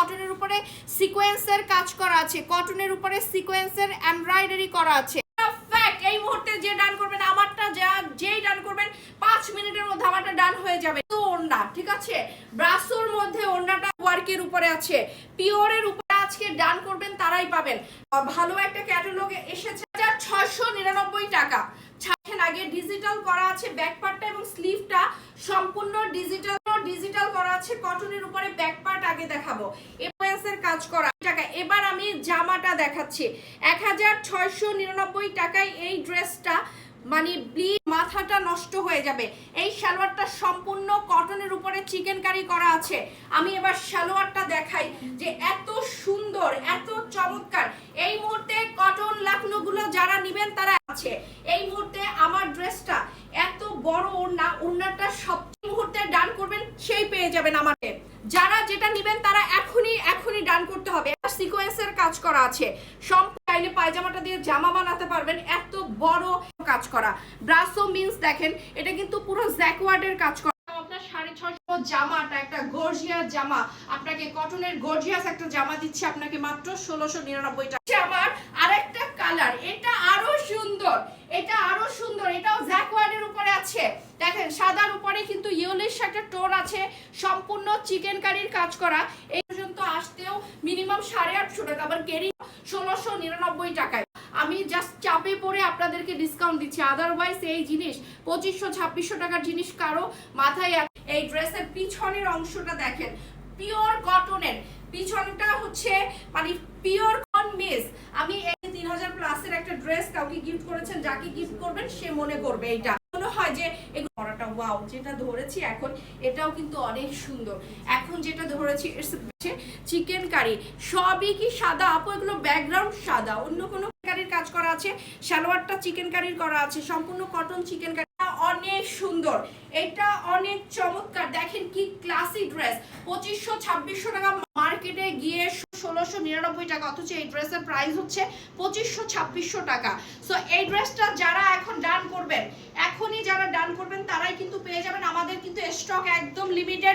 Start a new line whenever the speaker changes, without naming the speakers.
কটনের উপরে সিকোয়েন্সের কাজ করা আছে, কটনের উপরে সিকোয়েন্সের এমব্রয়ডারি করা আছে। ফ্যাক্ট, এই মুহূর্তে যে ডান করবেন, আমারটা যেই ডান করবেন 5 মিনিটের মধ্যে আমারটা ডান হয়ে যাবে। তো ওড়না, ঠিক আছে, ব্রাসোর মধ্যে ওড়নাটা ওয়ার্কের উপরে আছে, পিওরের উপরে আজকে ডান করবেন তারাই পাবেন। ভালো একটা ক্যাটালগে এসেছে 699 টাকা। ছাড়েন আগে ডিজিটাল করা আছে ব্যাক পার্টটা এবং স্লিভটা সম্পূর্ণ ডিজিটাল করা আছে কটনের উপরে। ব্যাক পার্ট আগে দেখাবো, এর কাজ করা টাকা। এবার আমি জামাটা দেখাচ্ছি 1699 টাকায়। এই ড্রেসটা মানে মাথাটা নষ্ট হয়ে যাবে। এই সালোয়ারটা সম্পূর্ণ কটনের উপরে চিকেন কারি করা আছে। আমি এবার সালোয়ারটা দেখাই যে এত সুন্দর, এত চমৎকার। এই মুহূর্তে কটন লাকনোগুলো যারা নেবেন তারা আছে। এই মুহূর্তে আমার ড্রেসটা এত বড় ওড়না, ওড়নাটা সব মুহূর্তে ডান করবেন সেই পেয়ে যাবেন আমাকে। যারা যেটা নেবেন তারা এখনই ডান করতে হবে। সিকোয়েন্সের কাজ করা আছে, চাইলে পায়জামাটা দিয়ে জামা বানাতে পারবেন, এত বড় কাজ করা। ব্রাসো মিন্স দেখেন, এটা কিন্তু পুরো জ্যাকওয়ার্ডের কাজ করা। আপনার 650 জামাটা একটা গর্জিয়াস জামা, আপনাকে কটনের গর্জিয়াস একটা জামা দিচ্ছে আপনাকে মাত্র 1699 টাকা। আমার আরেকটা কালার, এটা আরো সুন্দর, এটাও জ্যাকওয়ার্ডের উপরে আছে। দেখেন সাদার উপরে কিন্তু ইয়েলোইশ একটা টোন আছে, সম্পূর্ণ চিকেন কারির কাজ করা। এই পর্যন্ত আসতেও মিনিমাম 850 টাকা, আবার কেরি 1699 টাকায়। আমি জাস্ট চাপে পড়ে আপনাদেরকে ডিসকাউন্ট দিচ্ছি, আদারওয়াইজ এই জিনিস 2500-2600 টাকার জিনিস কারো মাথায়। এই ড্রেসের পিছনের অংশটা দেখেন, পিওর কটনের, পিছনটা হচ্ছে মানে পিওর কটন মিস। আমি এই 3000 প্লাসের একটা ড্রেস কাউকে গিফট করেছেন, যাকে গিফট করবেন সে মনে করবে এটা মনে হয় যে এগুলো পরাটা ওয়াও। যেটা ধরেছি এখন এটাও কিন্তু অনেক সুন্দর। এখন যেটা ধরেছি চিকেন কারি, সবই কি সাদা আপু? এগুলো ব্যাকগ্রাউন্ড সাদা, অন্য কোনো কারির কাজ করা আছে। সালোয়ারটা চিকেন কারির করা আছে, সম্পূর্ণ কটন চিকেন কারি, অনেক সুন্দর। এটা অনেক চমৎকার। দেখেন কি ক্লাসি ড্রেস, 2500-2600 টাকা মার্কেটে গিয়ে 1699 টাকা, অথচ এই ড্রেসের প্রাইস হচ্ছে 2500-2600 টাকা। সো এই ড্রেসটা যারা এখন ডান করবেন, এখনই যারা ডান করবেন তারাই কিন্তু পেয়ে যাবেন। আমাদের কিন্তু স্টক একদম লিমিটেড।